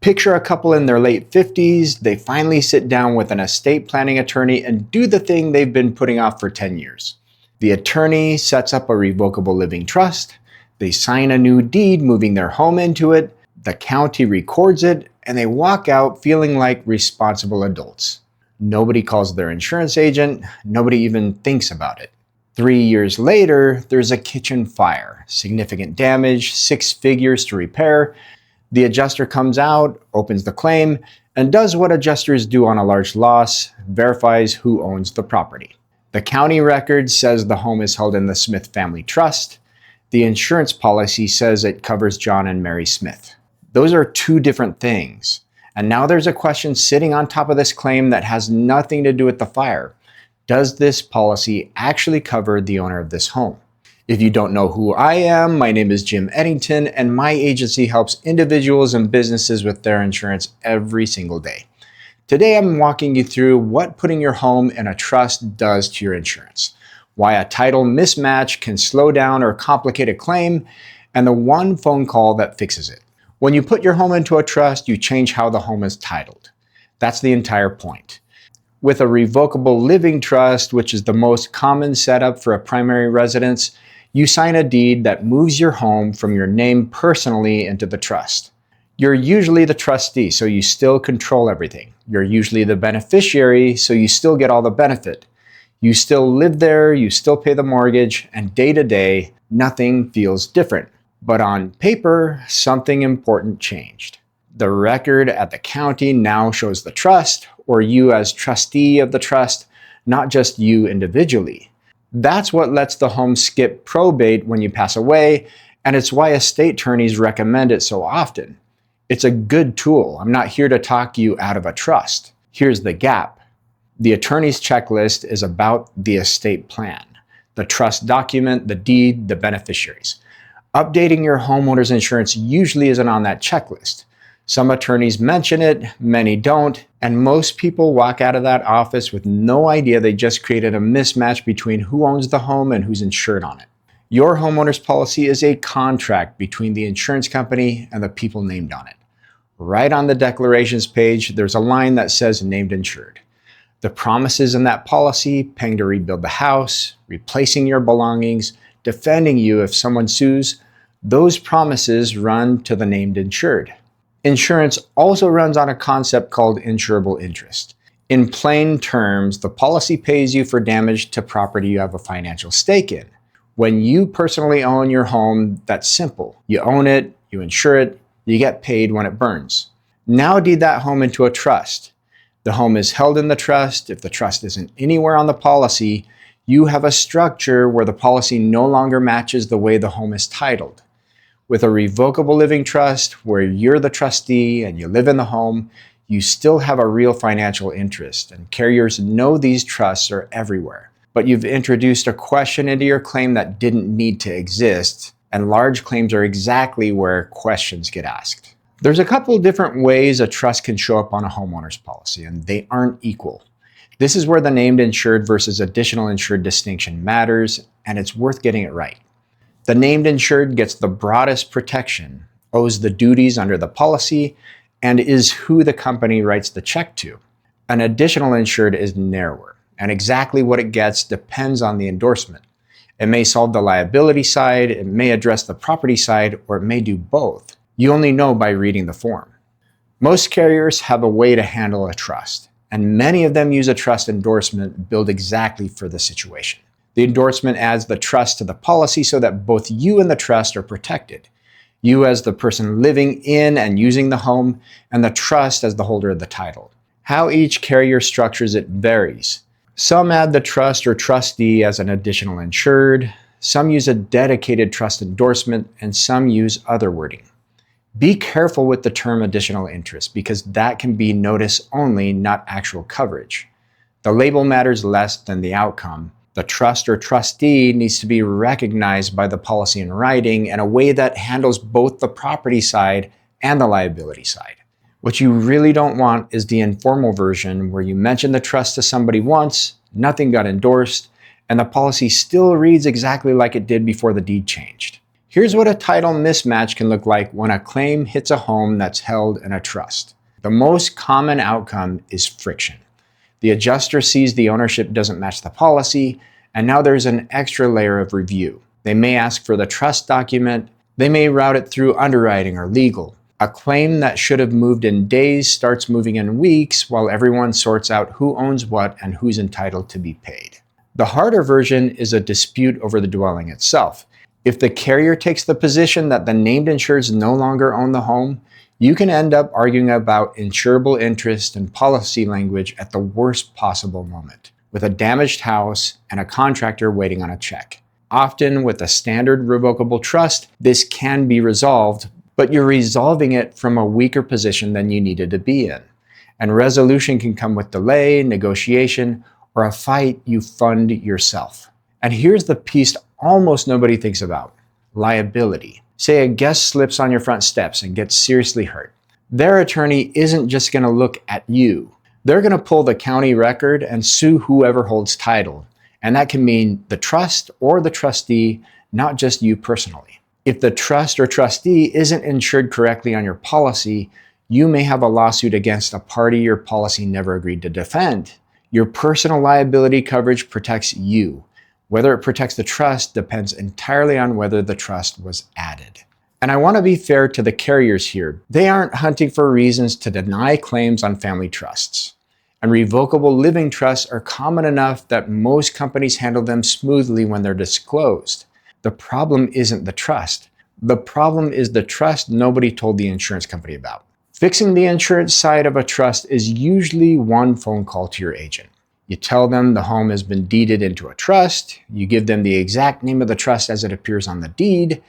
Picture a couple in their late 50s, they finally sit down with an estate planning attorney and do the thing they've been putting off for 10 years. The attorney sets up a revocable living trust, they sign a new deed moving their home into it, the county records it, and they walk out feeling like responsible adults. Nobody calls their insurance agent, nobody even thinks about it. 3 years later, there's a kitchen fire, significant damage, 6 figures to repair. The adjuster comes out, opens the claim, and does what adjusters do on a large loss, verifies who owns the property. The county record says the home is held in the Smith Family Trust. The insurance policy says it covers John and Mary Smith. Those are 2 different things. And now there's a question sitting on top of this claim that has nothing to do with the fire. Does this policy actually cover the owner of this home? If you don't know who I am, my name is Jim Eddington, and my agency helps individuals and businesses with their insurance every single day. Today, I'm walking you through what putting your home in a trust does to your insurance, why a title mismatch can slow down or complicate a claim, and the one phone call that fixes it. When you put your home into a trust, you change how the home is titled. That's the entire point. With a revocable living trust, which is the most common setup for a primary residence, you sign a deed that moves your home from your name personally into the trust. You're usually the trustee, so you still control everything. You're usually the beneficiary, so you still get all the benefit. You still live there, you still pay the mortgage, and day to day, nothing feels different. But on paper, something important changed. The record at the county now shows the trust, or you as trustee of the trust, not just you individually. That's what lets the home skip probate when you pass away, and it's why estate attorneys recommend it so often. It's a good tool. I'm not here to talk you out of a trust. Here's the gap. The attorney's checklist is about the estate plan, the trust document, the deed, the beneficiaries. Updating your homeowner's insurance usually isn't on that checklist. Some attorneys mention it, many don't, and most people walk out of that office with no idea they just created a mismatch between who owns the home and who's insured on it. Your homeowner's policy is a contract between the insurance company and the people named on it. Right on the declarations page, there's a line that says named insured. The promises in that policy, paying to rebuild the house, replacing your belongings, defending you if someone sues, those promises run to the named insured. Insurance also runs on a concept called insurable interest. In plain terms, the policy pays you for damage to property you have a financial stake in. When you personally own your home, that's simple. You own it, you insure it, you get paid when it burns. Now deed that home into a trust. The home is held in the trust. If the trust isn't anywhere on the policy, you have a structure where the policy no longer matches the way the home is titled. With a revocable living trust, where you're the trustee and you live in the home, you still have a real financial interest, and carriers know these trusts are everywhere. But you've introduced a question into your claim that didn't need to exist, and large claims are exactly where questions get asked. There's a couple different ways a trust can show up on a homeowner's policy, and they aren't equal. This is where the named insured versus additional insured distinction matters, and it's worth getting it right. The named insured gets the broadest protection, owes the duties under the policy, and is who the company writes the check to. An additional insured is narrower, and exactly what it gets depends on the endorsement. It may solve the liability side, it may address the property side, or it may do both. You only know by reading the form. Most carriers have a way to handle a trust, and many of them use a trust endorsement built exactly for the situation. The endorsement adds the trust to the policy so that both you and the trust are protected. You as the person living in and using the home, and the trust as the holder of the title. How each carrier structures it varies. Some add the trust or trustee as an additional insured, some use a dedicated trust endorsement, and some use other wording. Be careful with the term additional interest because that can be notice only, not actual coverage. The label matters less than the outcome. The trust or trustee needs to be recognized by the policy in writing in a way that handles both the property side and the liability side. What you really don't want is the informal version where you mention the trust to somebody once, nothing got endorsed, and the policy still reads exactly like it did before the deed changed. Here's what a title mismatch can look like when a claim hits a home that's held in a trust. The most common outcome is friction. The adjuster sees the ownership doesn't match the policy, and now there's an extra layer of review. They may ask for the trust document. They may route it through underwriting or legal. A claim that should have moved in days starts moving in weeks while everyone sorts out who owns what and who's entitled to be paid. The harder version is a dispute over the dwelling itself. If the carrier takes the position that the named insureds no longer own the home, you can end up arguing about insurable interest and policy language at the worst possible moment, with a damaged house and a contractor waiting on a check. Often with a standard revocable trust, this can be resolved, but you're resolving it from a weaker position than you needed to be in. And resolution can come with delay, negotiation, or a fight you fund yourself. And here's the piece almost nobody thinks about: liability. Say a guest slips on your front steps and gets seriously hurt. Their attorney isn't just going to look at you. They're going to pull the county record and sue whoever holds title. And that can mean the trust or the trustee, not just you personally. If the trust or trustee isn't insured correctly on your policy, you may have a lawsuit against a party your policy never agreed to defend. Your personal liability coverage protects you. Whether it protects the trust depends entirely on whether the trust was added. And I want to be fair to the carriers here. They aren't hunting for reasons to deny claims on family trusts. And revocable living trusts are common enough that most companies handle them smoothly when they're disclosed. The problem isn't the trust. The problem is the trust nobody told the insurance company about. Fixing the insurance side of a trust is usually one phone call to your agent. You tell them the home has been deeded into a trust, you give them the exact name of the trust as it appears on the deed,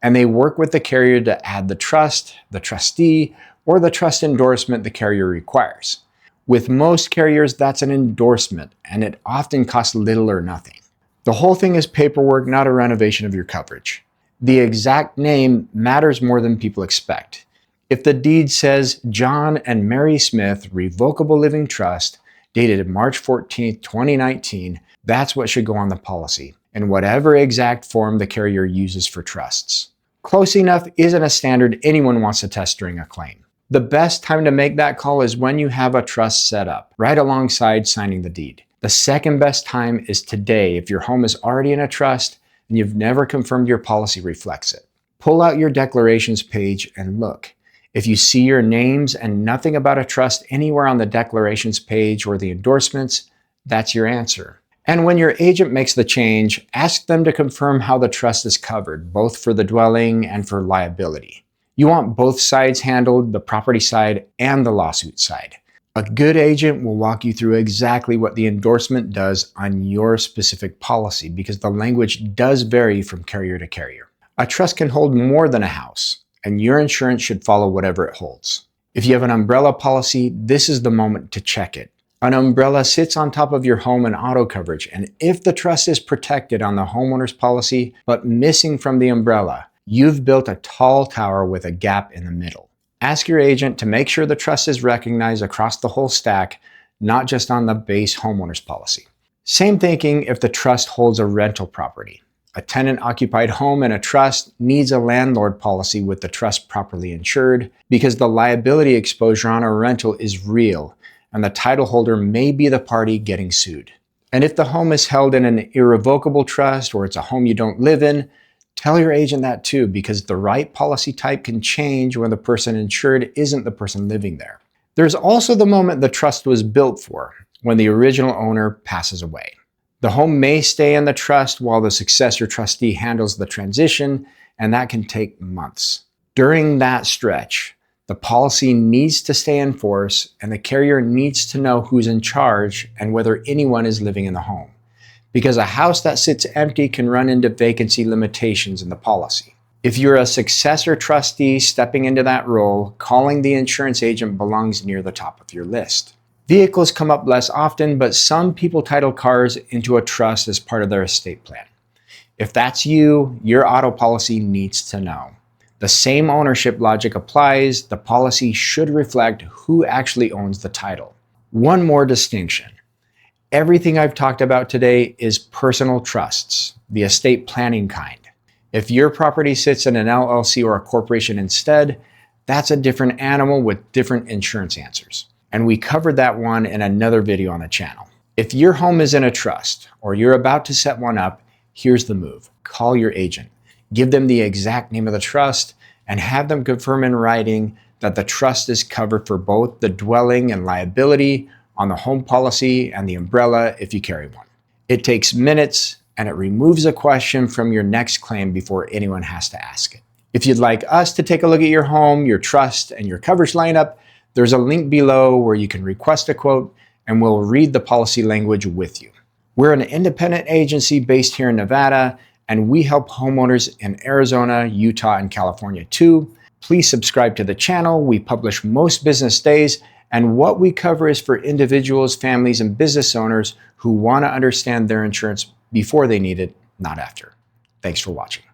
and they work with the carrier to add the trust, the trustee, or the trust endorsement the carrier requires. With most carriers, that's an endorsement, and it often costs little or nothing. The whole thing is paperwork, not a renovation of your coverage. The exact name matters more than people expect. If the deed says John and Mary Smith Revocable Living Trust, dated March 14, 2019, that's what should go on the policy, in whatever exact form the carrier uses for trusts. Close enough isn't a standard anyone wants to test during a claim. The best time to make that call is when you have a trust set up, right alongside signing the deed. The second best time is today if your home is already in a trust and you've never confirmed your policy reflects it. Pull out your declarations page and look. If you see your names and nothing about a trust anywhere on the declarations page or the endorsements, that's your answer. And when your agent makes the change, ask them to confirm how the trust is covered, both for the dwelling and for liability. You want both sides handled, the property side and the lawsuit side. A good agent will walk you through exactly what the endorsement does on your specific policy, because the language does vary from carrier to carrier. A trust can hold more than a house, and your insurance should follow whatever it holds. If you have an umbrella policy, this is the moment to check it. An umbrella sits on top of your home and auto coverage, and if the trust is protected on the homeowner's policy but missing from the umbrella, you've built a tall tower with a gap in the middle. Ask your agent to make sure the trust is recognized across the whole stack, not just on the base homeowner's policy. Same thinking if the trust holds a rental property. A tenant-occupied home in a trust needs a landlord policy with the trust properly insured, because the liability exposure on a rental is real, and the title holder may be the party getting sued. And if the home is held in an irrevocable trust or it's a home you don't live in, tell your agent that too, because the right policy type can change when the person insured isn't the person living there. There's also the moment the trust was built for, when the original owner passes away. The home may stay in the trust while the successor trustee handles the transition, and that can take months. During that stretch, the policy needs to stay in force, and the carrier needs to know who's in charge and whether anyone is living in the home, because a house that sits empty can run into vacancy limitations in the policy. If you're a successor trustee stepping into that role, calling the insurance agent belongs near the top of your list. Vehicles come up less often, but some people title cars into a trust as part of their estate plan. If that's you, your auto policy needs to know. The same ownership logic applies. The policy should reflect who actually owns the title. One more distinction. Everything I've talked about today is personal trusts, the estate planning kind. If your property sits in an LLC or a corporation instead, that's a different animal with different insurance answers. And we covered that one in another video on the channel. If your home is in a trust or you're about to set one up, here's the move. Call your agent. Give them the exact name of the trust and have them confirm in writing that the trust is covered for both the dwelling and liability on the home policy and the umbrella if you carry one. It takes minutes and it removes a question from your next claim before anyone has to ask it. If you'd like us to take a look at your home, your trust, and your coverage lineup, there's a link below where you can request a quote and we'll read the policy language with you. We're an independent agency based here in Nevada, and we help homeowners in Arizona, Utah, and California too. Please subscribe to the channel. We publish most business days, and what we cover is for individuals, families, and business owners who want to understand their insurance before they need it, not after. Thanks for watching.